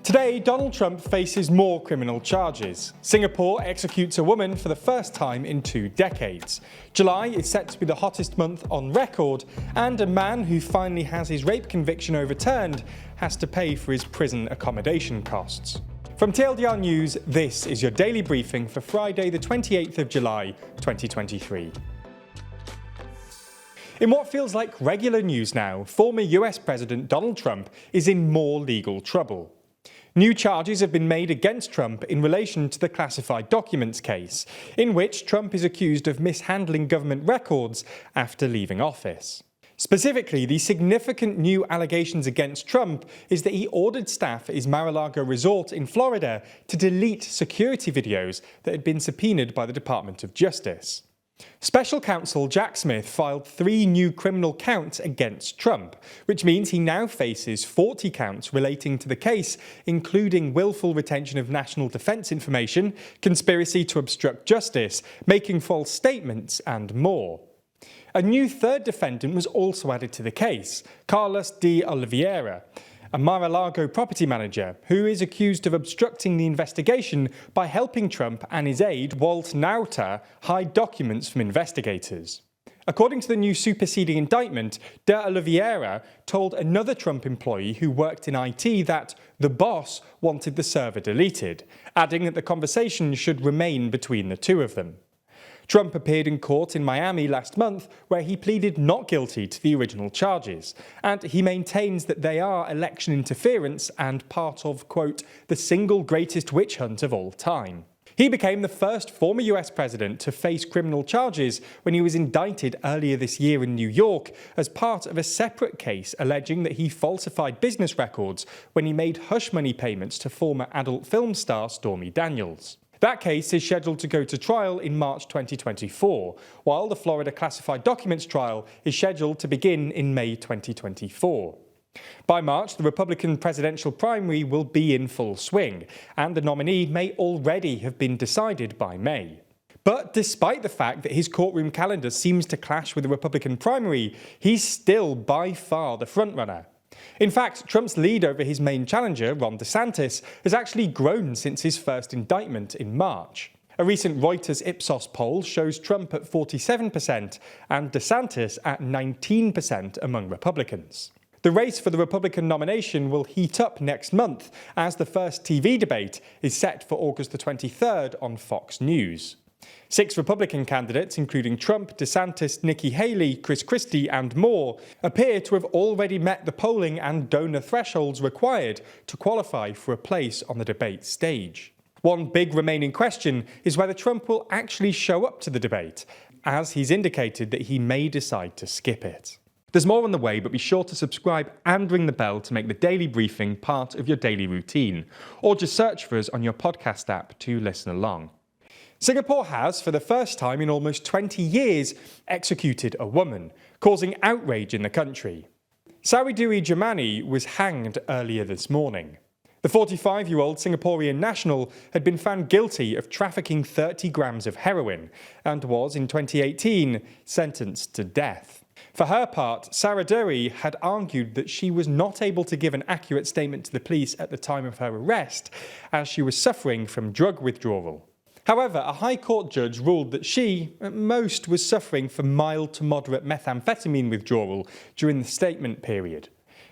Today, Donald Trump faces more criminal charges. Singapore executes a woman for the first time in 2 decades. July is set to be the hottest month on record, and a man who finally has his rape conviction overturned has to pay for his prison accommodation costs. From TLDR News, this is your daily briefing for Friday the 28th of July, 2023. In what feels like regular news now, former US President Donald Trump is in more legal trouble. New charges have been made against Trump in relation to the classified documents case, in which Trump is accused of mishandling government records after leaving office. Specifically, the significant new allegations against Trump is that he ordered staff at his Mar-a-Lago resort in Florida to delete security videos that had been subpoenaed by the Department of Justice. Special counsel Jack Smith filed 3 new criminal counts against Trump, which means he now faces 40 counts relating to the case, including willful retention of national defense information, conspiracy to obstruct justice, making false statements, and more. A new third defendant was also added to the case, Carlos de Oliveira, a Mar-a-Lago property manager who is accused of obstructing the investigation by helping Trump and his aide, Walt Nauta, hide documents from investigators. According to the new superseding indictment, de Oliveira told another Trump employee who worked in IT that the boss wanted the server deleted, adding that the conversation should remain between the two of them. Trump appeared in court in Miami last month, where he pleaded not guilty to the original charges, and he maintains that they are election interference and part of, quote, the single greatest witch hunt of all time. He became the first former US president to face criminal charges when he was indicted earlier this year in New York as part of a separate case alleging that he falsified business records when he made hush money payments to former adult film star Stormy Daniels. That case is scheduled to go to trial in March 2024, while the Florida classified documents trial is scheduled to begin in May 2024. By March, the Republican presidential primary will be in full swing, and the nominee may already have been decided by May. But despite the fact that his courtroom calendar seems to clash with the Republican primary, he's still by far the frontrunner. In fact, Trump's lead over his main challenger, Ron DeSantis, has actually grown since his first indictment in March. A recent Reuters Ipsos poll shows Trump at 47% and DeSantis at 19% among Republicans. The race for the Republican nomination will heat up next month, as the first TV debate is set for August the 23rd on Fox News. 6 Republican candidates, including Trump, DeSantis, Nikki Haley, Chris Christie, and more, appear to have already met the polling and donor thresholds required to qualify for a place on the debate stage. One big remaining question is whether Trump will actually show up to the debate, as he's indicated that he may decide to skip it. There's more on the way, but be sure to subscribe and ring the bell to make the daily briefing part of your daily routine, or just search for us on your podcast app to listen along. Singapore has, for the first time in almost 20 years, executed a woman, causing outrage in the country. Saridewi Jamani was hanged earlier this morning. The 45-year-old Singaporean national had been found guilty of trafficking 30 grams of heroin and was, in 2018, sentenced to death. For her part, Saridewi had argued that she was not able to give an accurate statement to the police at the time of her arrest, as she was suffering from drug withdrawal. However, a High Court judge ruled that she, at most, was suffering from mild to moderate methamphetamine withdrawal during the statement period.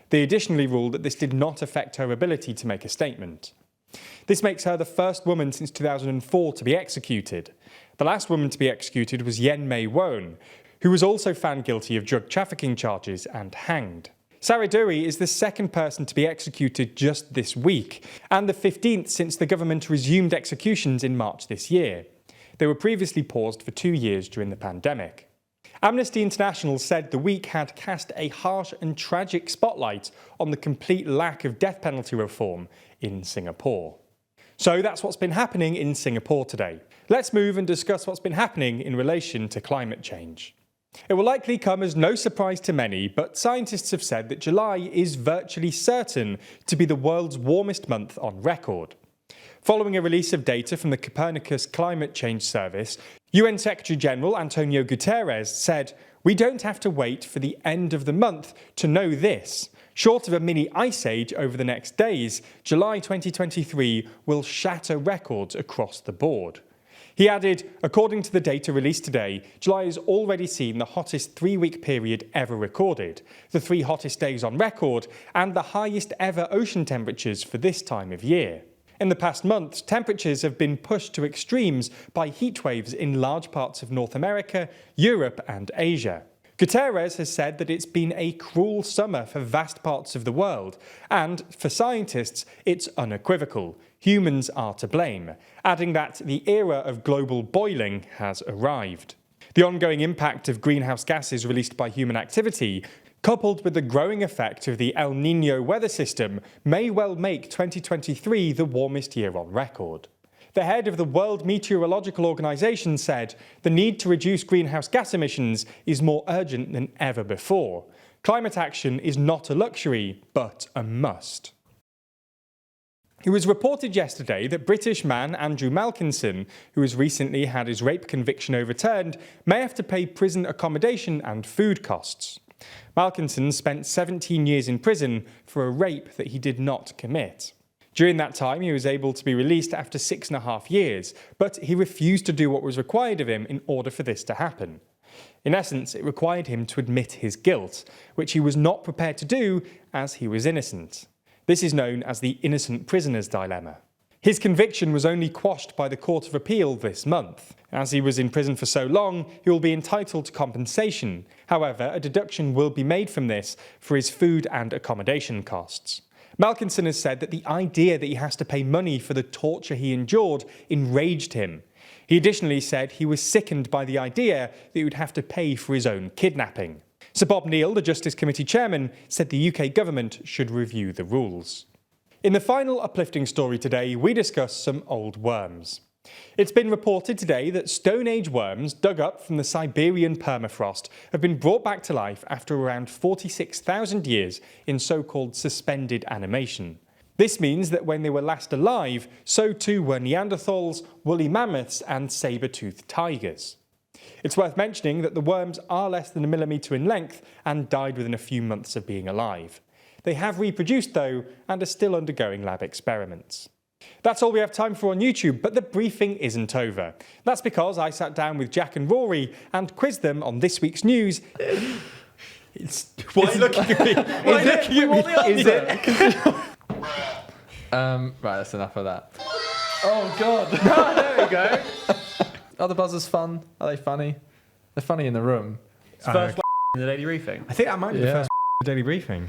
They additionally ruled that this did not affect her ability to make a statement. This makes her the first woman since 2004 to be executed. The last woman to be executed was Yen Mei Won, who was also found guilty of drug trafficking charges and hanged. Saridewi is the second person to be executed just this week, and the 15th since the government resumed executions in March this year. They were previously paused for 2 years during the pandemic. Amnesty International said the week had cast a harsh and tragic spotlight on the complete lack of death penalty reform in Singapore. So that's what's been happening in Singapore today. Let's move and discuss what's been happening in relation to climate change. It will likely come as no surprise to many, but scientists have said that July is virtually certain to be the world's warmest month on record. Following a release of data from the Copernicus Climate Change Service, UN Secretary-General Antonio Guterres said, "We don't have to wait for the end of the month to know this. Short of a mini ice age over the next days, July 2023 will shatter records across the board. He added, according to the data released today, July has already seen the hottest 3-week period ever recorded, the 3 hottest days on record, and the highest ever ocean temperatures for this time of year. In the past months, temperatures have been pushed to extremes by heatwaves in large parts of North America, Europe and Asia. Guterres has said that it's been a cruel summer for vast parts of the world, and for scientists, it's unequivocal. Humans are to blame, adding that the era of global boiling has arrived. The ongoing impact of greenhouse gases released by human activity, coupled with the growing effect of the El Niño weather system, may well make 2023 the warmest year on record. The head of the World Meteorological Organization said the need to reduce greenhouse gas emissions is more urgent than ever before. Climate action is not a luxury, but a must. It was reported yesterday that British man Andrew Malkinson, who has recently had his rape conviction overturned, may have to pay prison accommodation and food costs. Malkinson spent 17 years in prison for a rape that he did not commit. During that time, he was able to be released after 6.5 years, but he refused to do what was required of him in order for this to happen. In essence, it required him to admit his guilt, which he was not prepared to do as he was innocent. This is known as the innocent prisoner's dilemma. His conviction was only quashed by the Court of Appeal this month. As he was in prison for so long, he will be entitled to compensation. However, a deduction will be made from this for his food and accommodation costs. Malkinson has said that the idea that he has to pay money for the torture he endured enraged him. He additionally said he was sickened by the idea that he would have to pay for his own kidnapping. Sir Bob Neill, the Justice Committee chairman, said the UK government should review the rules. In the final uplifting story today, we discuss some old worms. It's been reported today that Stone Age worms dug up from the Siberian permafrost have been brought back to life after around 46,000 years in so-called suspended animation. This means that when they were last alive, so too were Neanderthals, woolly mammoths and saber-toothed tigers. It's worth mentioning that the worms are less than a millimetre in length and died within a few months of being alive. They have reproduced though and are still undergoing lab experiments. That's all we have time for on YouTube, but the briefing isn't over. That's because I sat down with Jack and Rory and quizzed them on this week's news. Why are you looking at me? Is it? Right, that's enough of that. Oh God! There we go. Are the buzzers fun? Are they funny? They're funny in the room. First in the daily briefing. I think that might be the first daily briefing.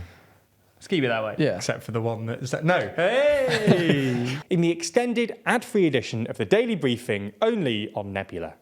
Let's keep it that way. Yeah. Except for the one that is that. No. Hey! In the extended ad-free edition of the Daily Briefing, only on Nebula.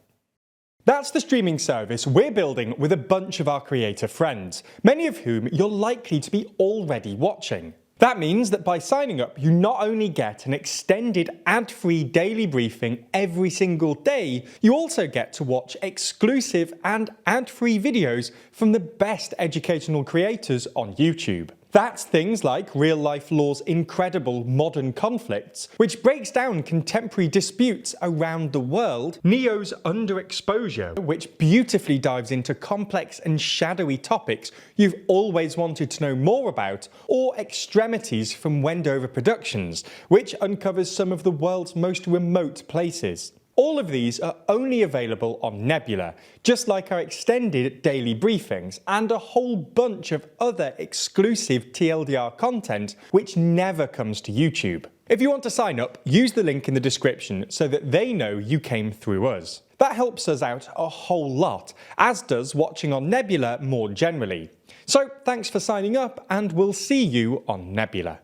That's the streaming service we're building with a bunch of our creator friends, many of whom you're likely to be already watching. That means that by signing up, you not only get an extended ad-free daily briefing every single day, you also get to watch exclusive and ad-free videos from the best educational creators on YouTube. That's things like Real Life Law's incredible Modern Conflicts, which breaks down contemporary disputes around the world, Neo's Underexposure, which beautifully dives into complex and shadowy topics you've always wanted to know more about, or Extremities from Wendover Productions, which uncovers some of the world's most remote places. All of these are only available on Nebula, just like our extended daily briefings and a whole bunch of other exclusive TLDR content which never comes to YouTube. If you want to sign up, use the link in the description so that they know you came through us. That helps us out a whole lot, as does watching on Nebula more generally. So thanks for signing up, and we'll see you on Nebula.